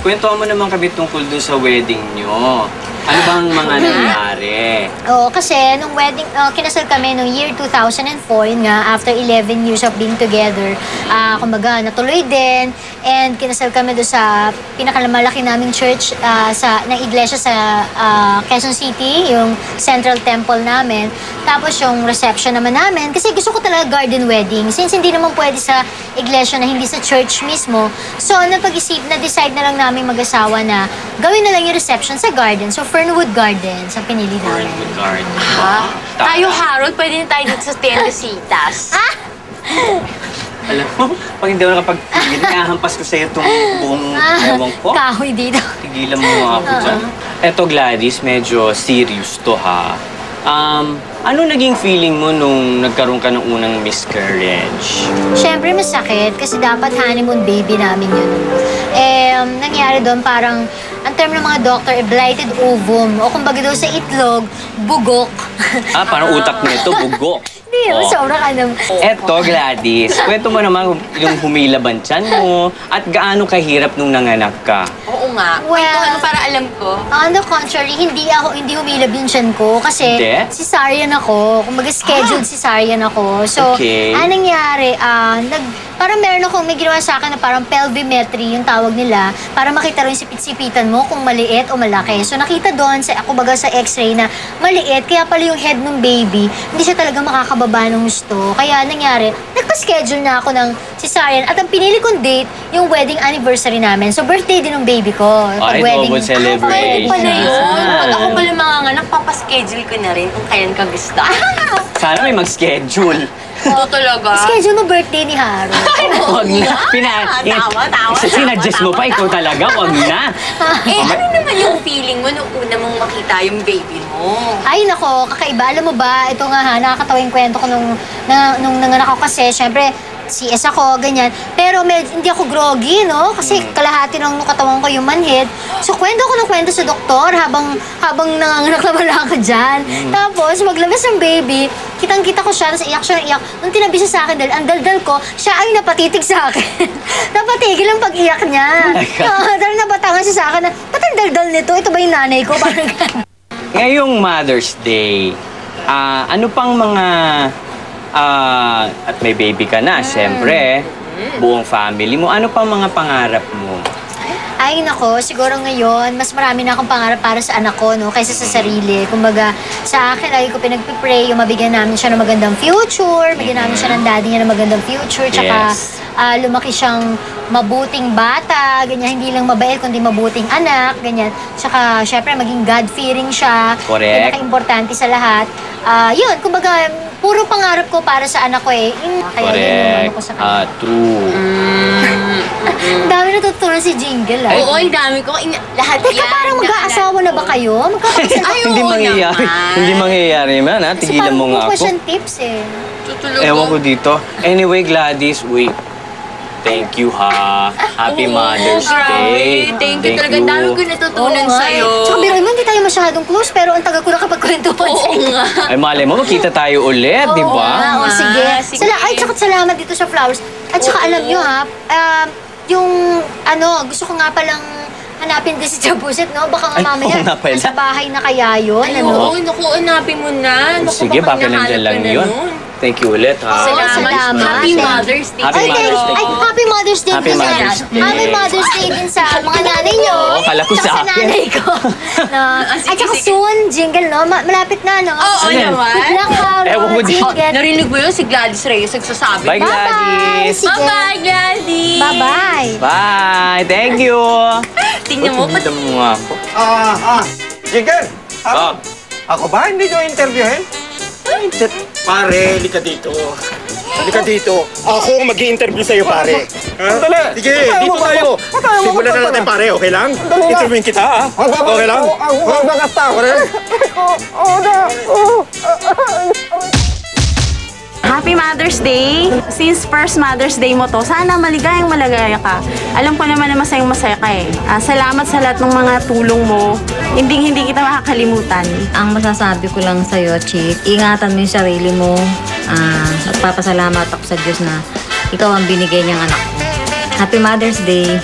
kwentuhan mo naman kami tungkol dun sa wedding nyo. Ano bang mga nangyari? Oo, kasi nung wedding, kinasal kami nung year 2004, yun nga, after 11 years of being together. Kumbaga, natuloy din. And kinasal kami doon sa pinakamalaki naming church ng iglesia sa Quezon City, yung Central Temple namin. Tapos yung reception naman namin, kasi gusto ko talaga garden wedding. Since hindi naman pwede sa iglesia na hindi sa church mismo. So, na-decide na lang namin mag-asawa na gawin na lang yung reception sa garden. So, Fernwood Gardens ang pinili namin. Fernwood Gardens. Tayo, Harold, pwede na tayo dito sa Tiendesitas. Alam mo, pag hindi ako nakapag-tigil, nahampas ko sa'yo itong buong ewan ko. Kahoy dito. Tigilan mo nga ako dyan. Eto, Gladys, medyo serious to, ha? Ano naging feeling mo nung nagkaroon ka ng unang miscarriage? Siyempre masakit kasi dapat honeymoon baby namin yun. Nangyari doon parang, ang term ng mga doctor, blighted ovum. O kumbaga daw sa itlog, bugok. Parang utak nito, bugok. Hindi, sobrang ano. Eto, Gladys, kwento mo naman yung humilaban tiyan mo at gaano kahirap nung nanganak ka. Oo nga. Well, para alam ko. On the contrary, hindi humilab yung tiyan ko kasi cesarean ako. Kumbaga scheduled cesarean ako. So, anong nangyari, parang meron akong may ginawa sa akin na parang pelvimetry yung tawag nila para makita rin sipit-sipitan mo kung maliit o malaki. So, nakita doon, kumbaga sa x-ray na maliit, kaya pala yung head ng baby, hindi siya talaga makakababa ng gusto. Kaya nangyari, nagpa-schedule na ako ng cesarean at ang pinili kong date, yung wedding anniversary namin. So, birthday din ng baby ko. Double celebration. Pala yun. Pag ako pala mga anak, papaschedule ko na rin kung kailan ka gusto. Sana may mag-schedule. Oo talaga. Schedule mo birthday ni Harold. Wag na. Tama. Sinadjust mo pa, ikaw talaga, wag na. Ano naman yung feeling mo nung una mong makita yung baby mo? Ay, nako, kakaiba. Alam mo ba, ito nga ha, nakakatawa yung kwento ko nung nanganak ako kasi, syempre, CS ako, ganyan. Pero hindi ako groggy, no? Kasi kalahati ng katawan ko yung manhid. So, kwento ko ng kwento sa doktor habang nanganganak na wala ka dyan. Tapos, maglabas ng baby, kitang-kita ko siya, tapos iyak siya ng iyak. Nung tinabi siya sa akin dahil ang daldal ko, siya ay napatitig sa akin. Napatigil ang pag-iyak niya. Dahil napatangan siya sa akin na, ba't ang daldal nito? Ito ba yung nanay ko? Ngayong Mother's Day, ano pang mga at may baby ka na, siyempre, buong family mo. Ano pa mga pangarap mo? Ay, nako, siguro ngayon, mas marami na akong pangarap para sa anak ko, no, kaysa sa sarili. Kumbaga, sa akin, lagi ko pinagpipray, yung mabigyan namin siya ng magandang future, bigyan namin siya ng daddy niya ng magandang future, tsaka lumaki siyang mabuting bata, ganyan, hindi lang mabait, kundi mabuting anak, ganyan. Tsaka, syempre, maging God-fearing siya. Correct. Pinaka-importante sa lahat. Yun, kumbaga, puro pangarap ko para sa anak ko eh. Kaya yun yung ano ko sa kanya. True. Ang dami natutunan si Jingle, ah. Oo, ang dami ko. Lahat yan. Teka, parang mag-aasawa na ba kayo? Hindi mangyayari. Hindi mangyayari man, ha? Tigilan mo nga ako. Kasi parang siyang tips, eh. Tutulog Ewan ko dito. Anyway, Gladys, wait. Thank you, ha. Happy Mother's Day. Thank you talaga. Ang dami ko natutunan sa'yo. Tsaka biroy mo, hindi tayo masyadong close, pero ang tagal ko na kapag kwentuhan sa'yo. Oo nga. Ay, malay mo, magkita tayo ulit, di ba? Oo, sige. Ay, tsaka salamat dito sa flowers. At tsaka alam nyo, ha, gusto ko nga palang hanapin din si Chabuset, no? Baka nga mamaya, sa bahay na kaya yun, Oo, naku, hanapin mo na. Sige, baka nandiyan lang yun. Thank you ulit, ha? Salamat. Happy Mother's Day. Happy Mother's Day. Ay, Happy Mother's Day din sa Happy Mother's Day din sa mga nanay nyo. Kala ko sa akin. nanay ko. At saka soon, Jingle, no? Malapit na, no? Oo naman. Good luck, Harold, Jingle. Narinig mo yun si Gladys Reyes nagsasabi. Bye, Gladys. Bye-bye, Gladys. Bye-bye. Bye. Thank you. Tingnan mo. Tingnan mo nga ako. Jingle! Ako ba? Hindi nyo interviewin? Pare, halika dito. Halika dito. Ako ang mag-i-interview sa'yo, pare. Sandali! Sige, dito tayo. Simulan na natin, pare. Okay lang? Interviewin kita, ha? Okay lang? Huwag magasta ako rin. Happy Mother's Day! Since first Mother's Day mo to, sana maligayang malagaya ka. Alam ko naman na masayang masaya ka eh. Salamat sa lahat ng mga tulong mo. Hindi kita makakalimutan. Ang masasabi ko lang sa'yo, Chick, ingatan mo yung sarili mo. At papasalamat ako sa Diyos na ikaw ang binigay niyang anak ko. Happy Mother's Day!